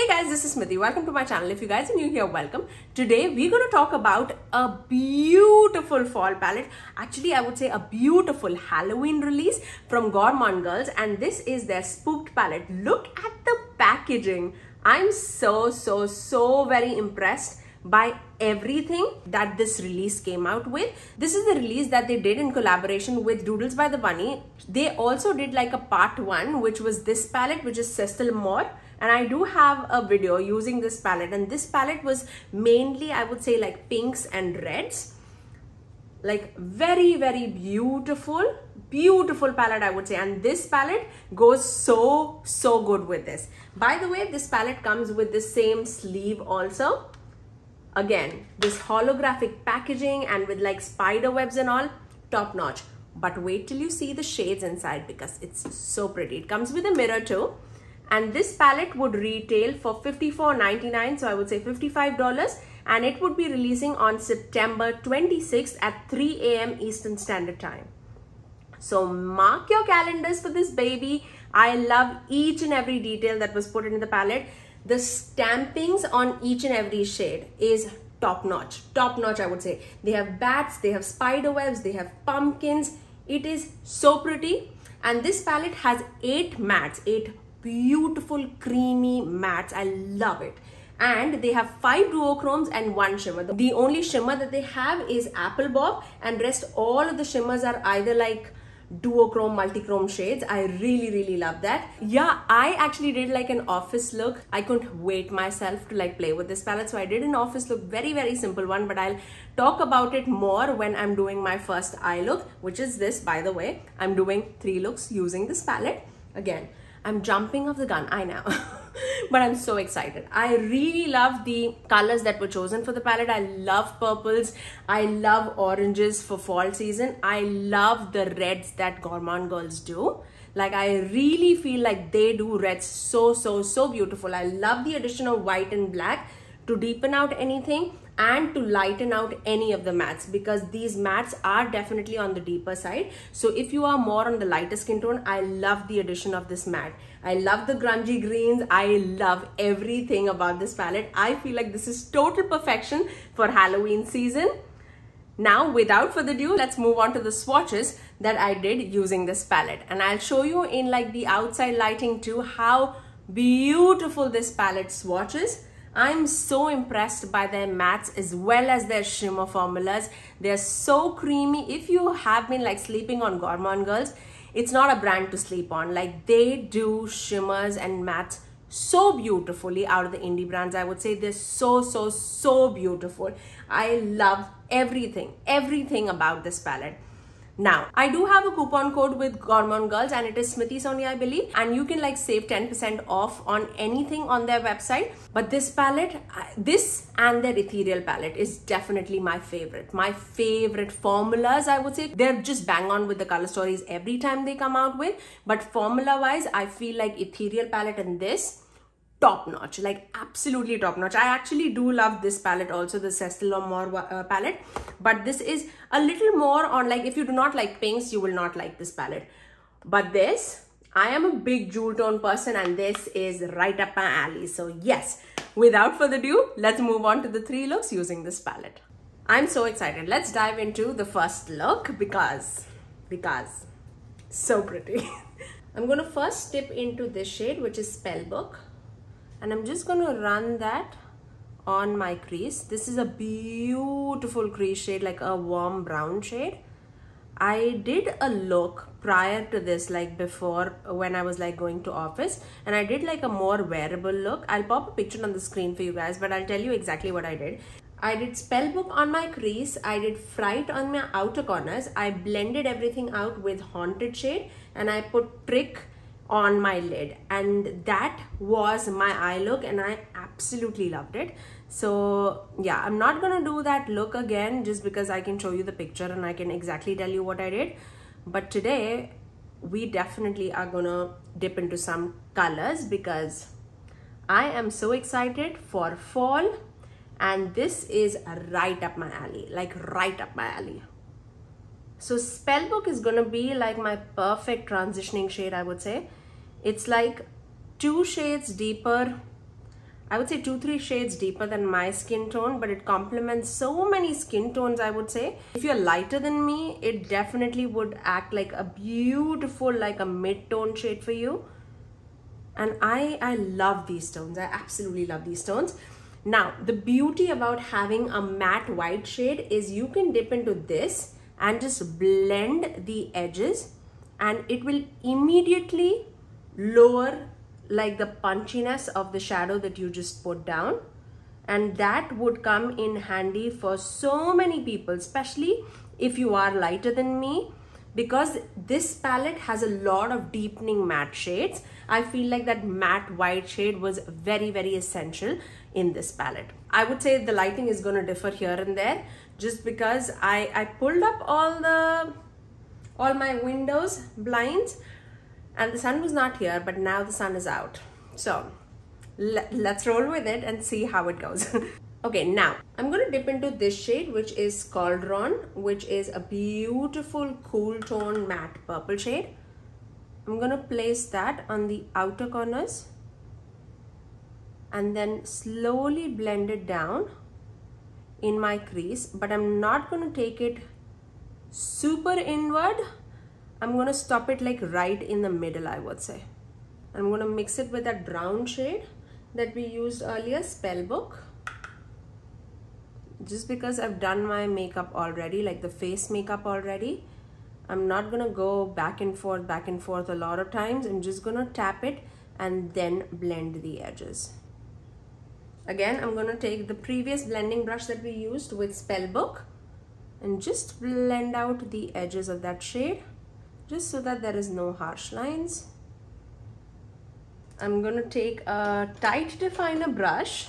Hey guys, this is Smithy. Welcome to my channel. If you guys are new here, welcome. Today we're going to talk about a beautiful fall palette. Actually, I would say a beautiful Halloween release from Gourmande Girls, and this is their Spooked palette. Look at the packaging. I'm so very impressed by everything that this release came out with. This is the release that they did in collaboration with Doodles by the Bunny. They also did like a part 1, which was this palette, which is Cecil Moore. And I do have a video using this palette, and this palette was mainly, I would say, like pinks and reds. Like very beautiful palette, I would say. And this palette goes so good with this. By the way, this palette comes with the same sleeve also. Again, this holographic packaging and with like spider webs and all, top notch. But wait till you see the shades inside because it's so pretty. It comes with a mirror too. And this palette would retail for $54.99, so I would say $55, and it would be releasing on September 26th at 3 AM Eastern Standard Time. So mark your calendars for this baby. I love each and every detail that was put into the palette. The stampings on each and every shade is top notch I would say. They have bats, they have spider webs, they have pumpkins. It is so pretty. And this palette has 8 mattes, 8 beautiful creamy mattes. I love it. And they have 5 duochromes and 1 shimmer. The only shimmer that they have is Apple Bob, and rest all of the shimmers are either like duochrome, multi-chrome shades. I really love that. Yeah, I actually did like an office look. I couldn't wait myself to like play with this palette, so I did an office look, very simple one, but I'll talk about it more when I'm doing my first eye look, which is this. By the way, I'm doing 3 looks using this palette. Again, I'm jumping off the gun, I know, but I'm so excited. I really love the colors that were chosen for the palette. I love purples. I love oranges for fall season. I love the reds that Gourmande Girls do. Like, I really feel like they do reds so beautiful. I love the addition of white and black to deepen out anything and to lighten out any of the mattes, because these mattes are definitely on the deeper side. So if you are more on the lighter skin tone, I love the addition of this matte. I love the grungy greens. I love everything about this palette. I feel like this is total perfection for Halloween season. Now, without further ado, let's move on to the swatches that I did using this palette. And I'll show you in like the outside lighting too how beautiful this palette swatches. I'm so impressed by their mattes as well as their shimmer formulas. They're so creamy. If you have been like sleeping on Gourmande Girls, it's not a brand to sleep on. Like, they do shimmers and mattes so beautifully out of the indie brands. I would say they're so beautiful. I love everything about this palette. Now, I do have a coupon code with Gourmande Girls, and it is Smithy Sony, I believe, and you can like save 10% off on anything on their website. But this palette, this and their ethereal palette is definitely my favorite. My favorite formulas, I would say. They're just bang on with the color stories every time they come out with. But formula wise, I feel like ethereal palette and this, top notch, like absolutely top notch. I actually do love this palette also, the Cecil Moore palette, but this is a little more on like, if you do not like pinks, you will not like this palette. But this, I am a big jewel tone person, and this is right up my alley. So yes, without further ado, let's move on to the 3 looks using this palette. I'm so excited. Let's dive into the first look because so pretty. I'm going to first dip into this shade, which is Spellbook. And I'm just going to run that on my crease. This is a beautiful crease shade, like a warm brown shade. I did a look prior to this, like before when I was like going to office, and I did like a more wearable look. I'll pop a picture on the screen for you guys, but I'll tell you exactly what I did. I did Spellbook on my crease. I did Fright on my outer corners. I blended everything out with Haunted shade, and I put Trick on my lid, and that was my eye look, and I absolutely loved it. So yeah, I'm not gonna do that look again just because I can show you the picture and I can exactly tell you what I did. But today we definitely are gonna dip into some colors because I am so excited for fall, and this is right up my alley, like right up my alley. So Spellbook is gonna be like my perfect transitioning shade, I would say. It's like 2 shades deeper I would say 2-3 shades deeper than my skin tone, but it complements so many skin tones, I would say. If you're lighter than me, it definitely would act like a beautiful, like a mid-tone shade for you. And I love these tones. I absolutely love these tones. Now, the beauty about having a matte white shade is you can dip into this and just blend the edges, and it will immediately lower like the punchiness of the shadow that you just put down. And that would come in handy for so many people, especially if you are lighter than me, because this palette has a lot of deepening matte shades. I feel like that matte white shade was very, very essential in this palette. I would say the lighting is going to differ here and there, just because I pulled up all my windows blinds and the sun was not here, but now the sun is out. So let's roll with it and see how it goes. Okay, now I'm going to dip into this shade, which is Cauldron, which is a beautiful cool tone matte purple shade. I'm going to place that on the outer corners and then slowly blend it down in my crease, but I'm not going to take it super inward. I'm going to stop it like right in the middle, I would say. I'm going to mix it with that brown shade that we used earlier, Spellbook. Just because I've done my makeup already, like the face makeup already, I'm not going to go back and forth a lot of times. I'm just going to tap it and then blend the edges. Again, I'm going to take the previous blending brush that we used with Spellbook and just blend out the edges of that shade, just so that there is no harsh lines. I'm going to take a tight definer brush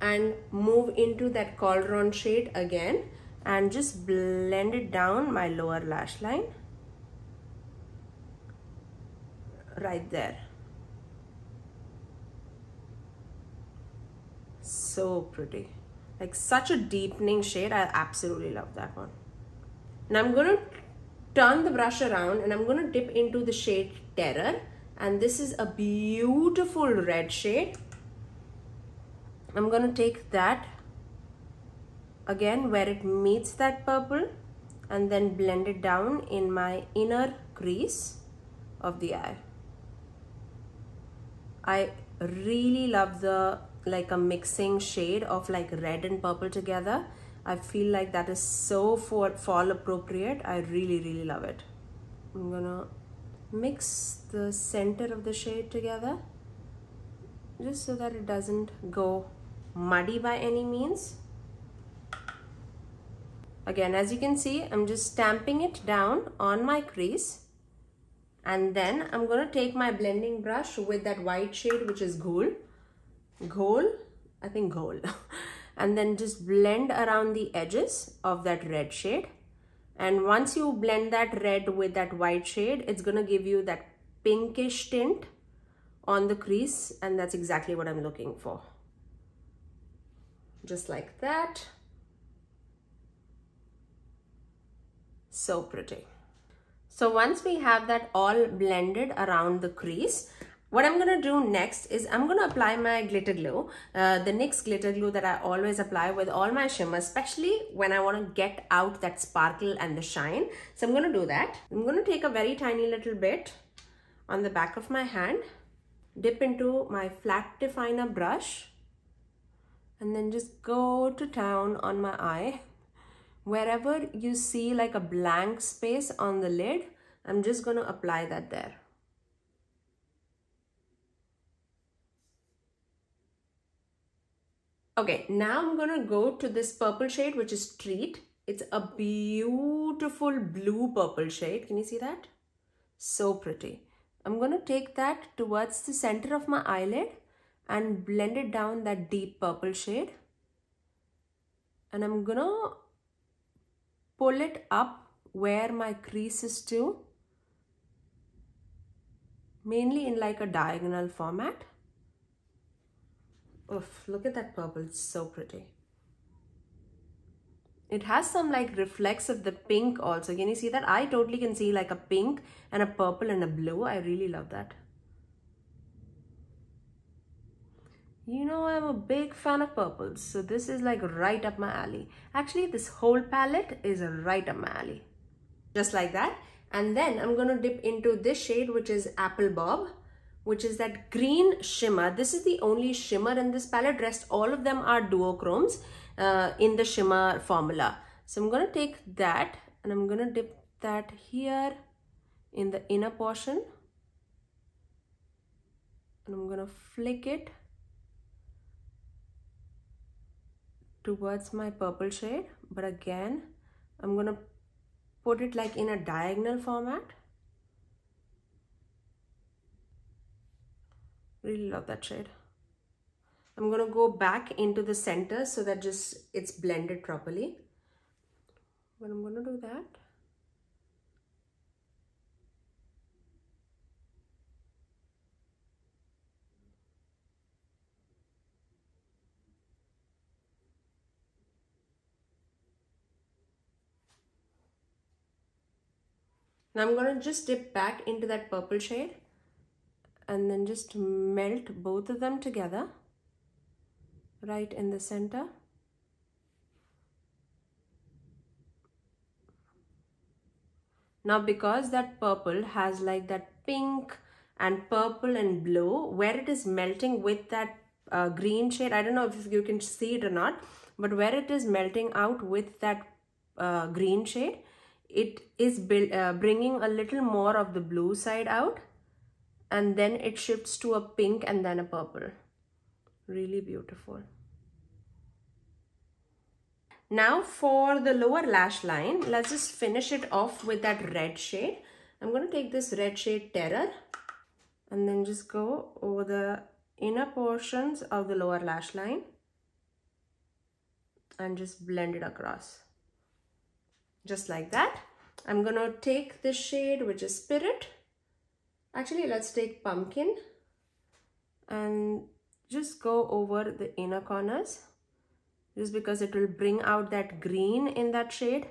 and move into that Cauldron shade again and just blend it down my lower lash line. Right there. So pretty. Like such a deepening shade. I absolutely love that one. Now I'm going to turn the brush around and I'm going to dip into the shade Terror. And this is a beautiful red shade. I'm going to take that again where it meets that purple and then blend it down in my inner crease of the eye. I really love the like a mixing shade of like red and purple together. I feel like that is so fall appropriate. I really, really love it. I'm gonna mix the center of the shade together just so that it doesn't go muddy by any means. Again, as you can see, I'm just stamping it down on my crease, and then I'm going to take my blending brush with that white shade, which is Gold, and then just blend around the edges of that red shade. And once you blend that red with that white shade, it's going to give you that pinkish tint on the crease, and that's exactly what I'm looking for. Just like that. So pretty. So once we have that all blended around the crease, what I'm going to do next is I'm going to apply my glitter glue, the NYX glitter glue that I always apply with all my shimmers, especially when I want to get out that sparkle and the shine. So I'm going to do that. I'm going to take a very tiny little bit on the back of my hand, dip into my flat definer brush, and then just go to town on my eye. Wherever you see like a blank space on the lid, I'm just going to apply that there. Okay, now I'm going to go to this purple shade, which is Treat. It's a beautiful blue purple shade. Can you see that? So pretty. I'm going to take that towards the center of my eyelid and blend it down that deep purple shade. And I'm going to pull it up where my crease is too, mainly in like a diagonal format. Oof, look at that purple, it's so pretty. It has some like reflex of the pink also. Can you see that? I totally can see like a pink and a purple and a blue. I really love that. You know, I'm a big fan of purples, so this is like right up my alley. Actually, this whole palette is right up my alley. Just like that. And then I'm going to dip into this shade, which is Apple Bob, which is that green shimmer. This is the only shimmer in this palette. Rest all of them are duochromes in the shimmer formula. So I'm going to take that and I'm going to dip that here in the inner portion. And I'm going to flick it towards my purple shade. But again, I'm going to put it like in a diagonal format. Really love that shade. I'm going to go back into the center so that just it's blended properly. But I'm going to do that. Now I'm going to just dip back into that purple shade and then just melt both of them together right in the center. Now because that purple has like that pink and purple and blue, where it is melting with that green shade, I don't know if you can see it or not, but where it is melting out with that green shade, it is bringing a little more of the blue side out, and then it shifts to a pink and then a purple. Really beautiful. Now for the lower lash line, let's just finish it off with that red shade. I'm going to take this red shade Terror and then just go over the inner portions of the lower lash line and just blend it across. Just like that. I'm going to take this shade, which is Spirit. Actually, let's take Pumpkin and just go over the inner corners, just because it will bring out that green in that shade,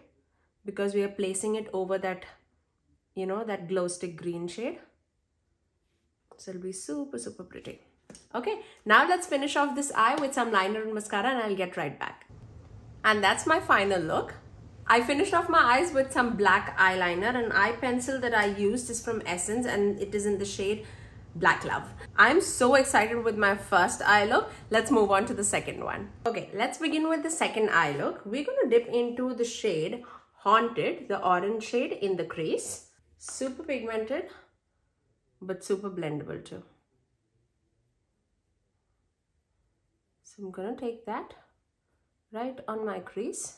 because we are placing it over that, you know, that glow stick green shade. So it'll be super, super pretty. Okay, now let's finish off this eye with some liner and mascara and I'll get right back. And that's my final look. I finished off my eyes with some black eyeliner, and eye pencil that I used is from Essence and it is in the shade Black Love. I'm so excited with my first eye look. Let's move on to the second one. Okay, let's begin with the second eye look. We're going to dip into the shade Haunted, the orange shade in the crease. Super pigmented, but super blendable too. So I'm going to take that right on my crease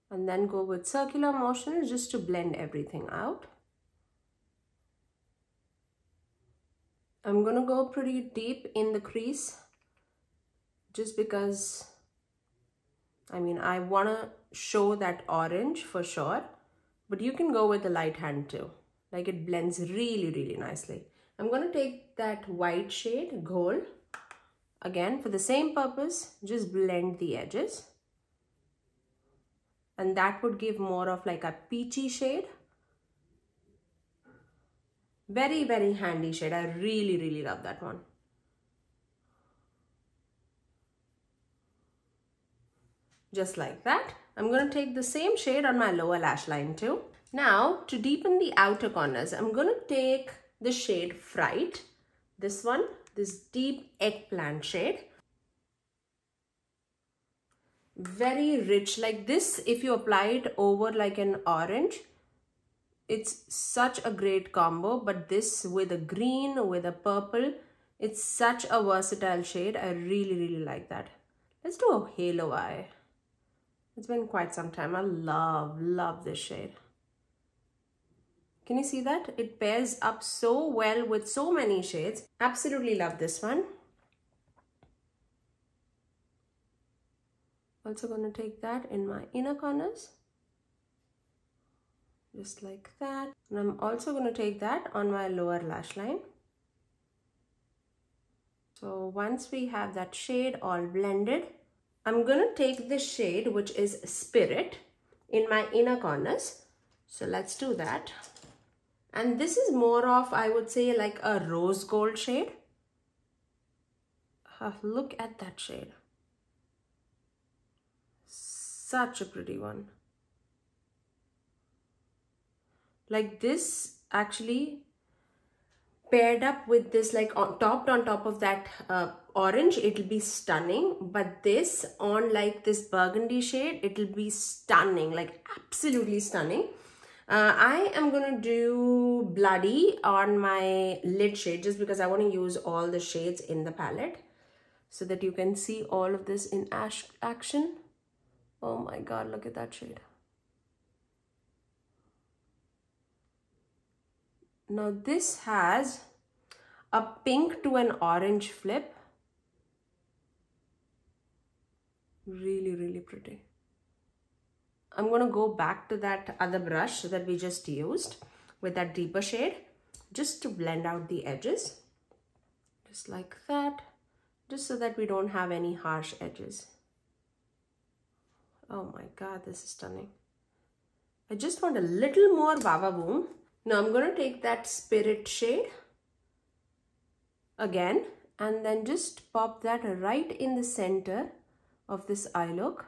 and then go with circular motions just to blend everything out. I'm going to go pretty deep in the crease just because, I mean, I want to show that orange for sure, but you can go with a light hand too. Like, it blends really, really nicely. I'm going to take that white shade, Gold. Again, for the same purpose, just blend the edges. And that would give more of like a peachy shade. Very, very handy shade. I really, really love that one. Just like that. I'm going to take the same shade on my lower lash line too. Now, to deepen the outer corners, I'm going to take the shade Fright. This one, this deep eggplant shade. Very rich. Like this, if you apply it over like an orange, it's such a great combo. But this with a green, with a purple, it's such a versatile shade. I really, really like that. Let's do a halo eye. It's been quite some time. I love this shade. Can you see that? It pairs up so well with so many shades. Absolutely love this one. Also going to take that in my inner corners. Just like that. And I'm also going to take that on my lower lash line. So once we have that shade all blended, I'm going to take this shade, which is Spirit, in my inner corners. So let's do that. And this is more of, I would say, like a rose gold shade. Look at that shade. Such a pretty one. Like this actually paired up with this, like topped on top of that orange, it'll be stunning. But this on like this burgundy shade, it'll be stunning, like absolutely stunning. I am gonna do Bloody on my lid shade just because I want to use all the shades in the palette so that you can see all of this in action. Oh my god, look at that shade. Now this has a pink to an orange flip. Really, really pretty. I'm going to go back to that other brush that we just used with that deeper shade just to blend out the edges. Just like that. Just so that we don't have any harsh edges. Oh my god, this is stunning. I just want a little more Baba Boom. Now I'm going to take that Spirit shade again and then just pop that right in the center of this eye look.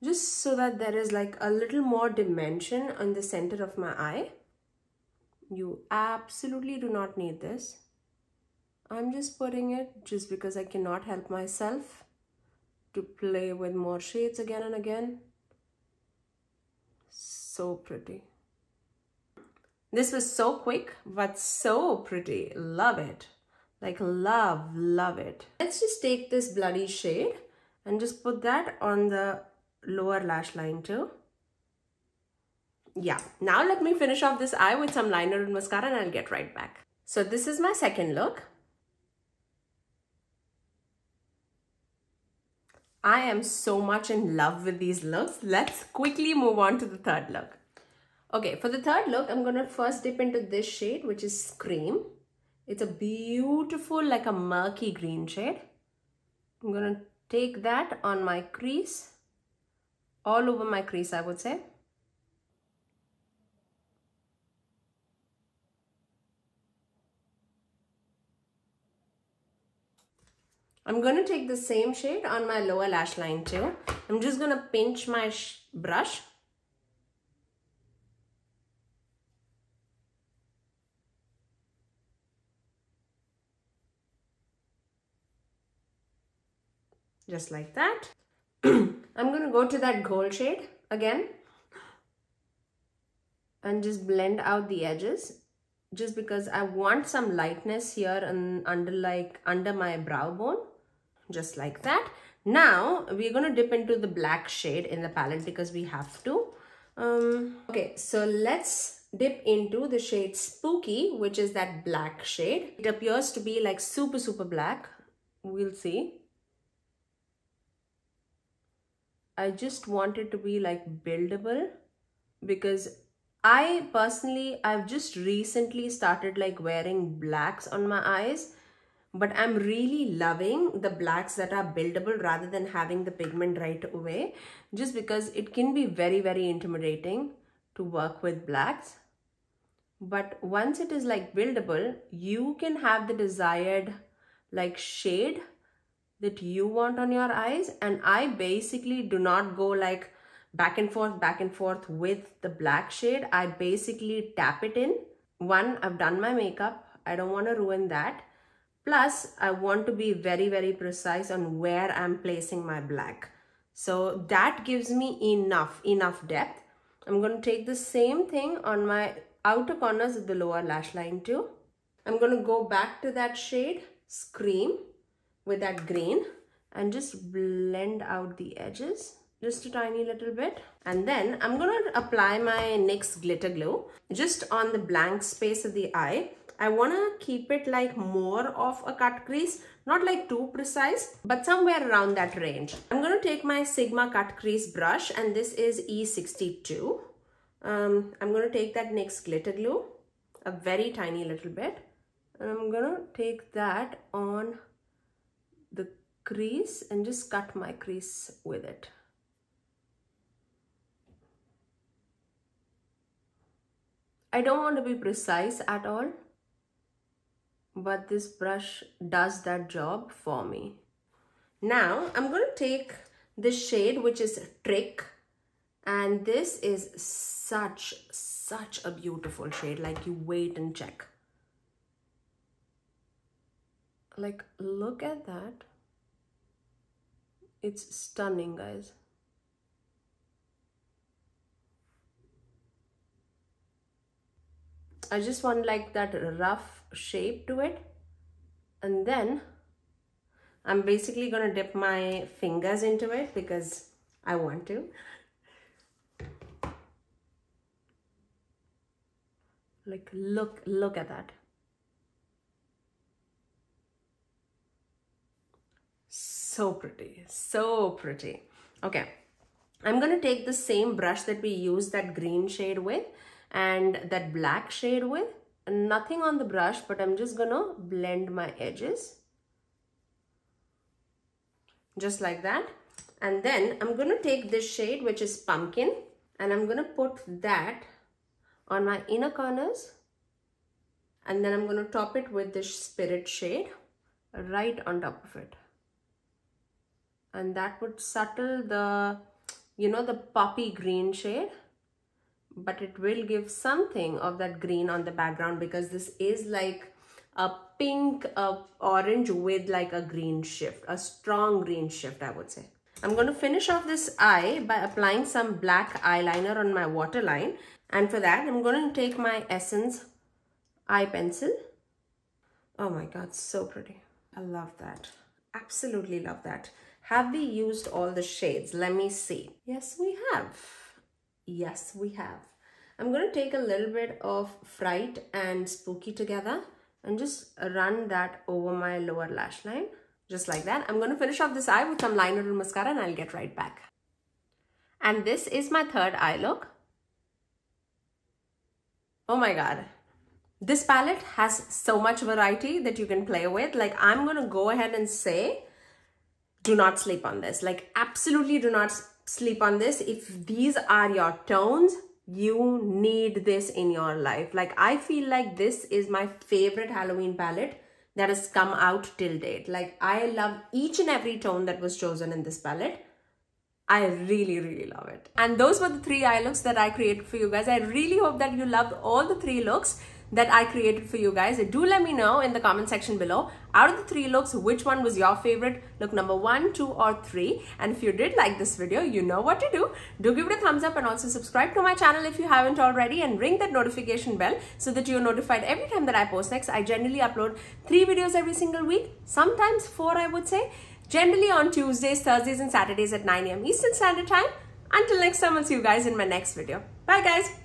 Just so that there is like a little more dimension on the center of my eye. You absolutely do not need this. I'm just putting it just because I cannot help myself to play with more shades again and again. So pretty. This was so quick, but so pretty. Love it. Like love it. Let's just take this Bloody shade and just put that on the lower lash line too. Yeah, now let me finish off this eye with some liner and mascara and I'll get right back. So this is my second look. I am so much in love with these looks. Let's quickly move on to the third look. Okay, for the third look, I'm going to first dip into this shade, which is Scream. It's a beautiful, like a murky green shade. I'm going to take that on my crease, all over my crease, I would say. I'm going to take the same shade on my lower lash line too. I'm just going to pinch my brush. Just like that. I'm going to go to that gold shade again and just blend out the edges just because I want some lightness here and under my brow bone. Just like that. Now we're going to dip into the black shade in the palette because we have to. Okay, so let's dip into the shade Spooky, which is that black shade. It appears to be like super black. We'll see. I just want it to be like buildable because I've just recently started like wearing blacks on my eyes, but I'm really loving the blacks that are buildable rather than having the pigment right away, just because it can be very intimidating to work with blacks. But once it is like buildable, you can have the desired like shade that you want on your eyes. And I basically do not go like back and forth with the black shade. I basically tap it in. One, I've done my makeup. I don't want to ruin that. Plus, I want to be very precise on where I'm placing my black. So that gives me enough depth. I'm going to take the same thing on my outer corners of the lower lash line too. I'm going to go back to that shade, Scream, with that green and just blend out the edges just a tiny little bit. And then I'm going to apply my NYX glitter glue just on the blank space of the eye. I want to keep it like more of a cut crease, not like too precise, but somewhere around that range. I'm going to take my Sigma cut crease brush, and this is E62. I'm going to take that NYX glitter glue, a very tiny little bit, and I'm going to take that on the crease and just cut my crease with it. I don't want to be precise at all, but this brush does that job for me. Now I'm going to take this shade, which is Trick, and this is such a beautiful shade. Like, you wait and check. Like, look at that. It's stunning, guys. I just want like that rough shape to it, and then I'm basically gonna dip my fingers into it because I want to. Like, look at that. So pretty, so pretty. Okay, I'm gonna take the same brush that we used that green shade with and that black shade with. Nothing on the brush, but I'm just gonna blend my edges. Just like that. And then I'm gonna take this shade, which is Pumpkin, and I'm gonna put that on my inner corners. And then I'm gonna top it with this Spirit shade right on top of it. And that would settle the, you know, the poppy green shade, but it will give something of that green on the background because this is like a pink, orange with like a green shift, a strong green shift, I would say. I'm going to finish off this eye by applying some black eyeliner on my waterline. And for that, I'm going to take my Essence eye pencil. Oh my God, so pretty. I love that. Absolutely love that. Have we used all the shades? Let me see. Yes, we have. Yes, we have. I'm going to take a little bit of Fright and Spooky together and just run that over my lower lash line. Just like that. I'm going to finish off this eye with some liner and mascara, and I'll get right back. And this is my third eye look. Oh my God. This palette has so much variety that you can play with. Like, I'm going to go ahead and say, do not sleep on this. Like, absolutely do not sleep on this. If these are your tones, you need this in your life. Like, I feel like this is my favorite Halloween palette that has come out till date. Like, I love each and every tone that was chosen in this palette. I really love it. And those were the 3 eye looks that I created for you guys. I really hope that you loved all the 3 looks that I created for you guys. Do let me know in the comment section below, out of the 3 looks, which one was your favorite look number 1, 2 or 3. And if you did like this video, you know what to do. Do give it a thumbs up and also subscribe to my channel if you haven't already, and ring that notification bell so that you're notified every time that I post next. I generally upload 3 videos every single week, sometimes 4, I would say. Generally on Tuesdays, Thursdays and Saturdays at 9 AM Eastern Standard Time. Until next time, I'll see you guys in my next video. Bye guys.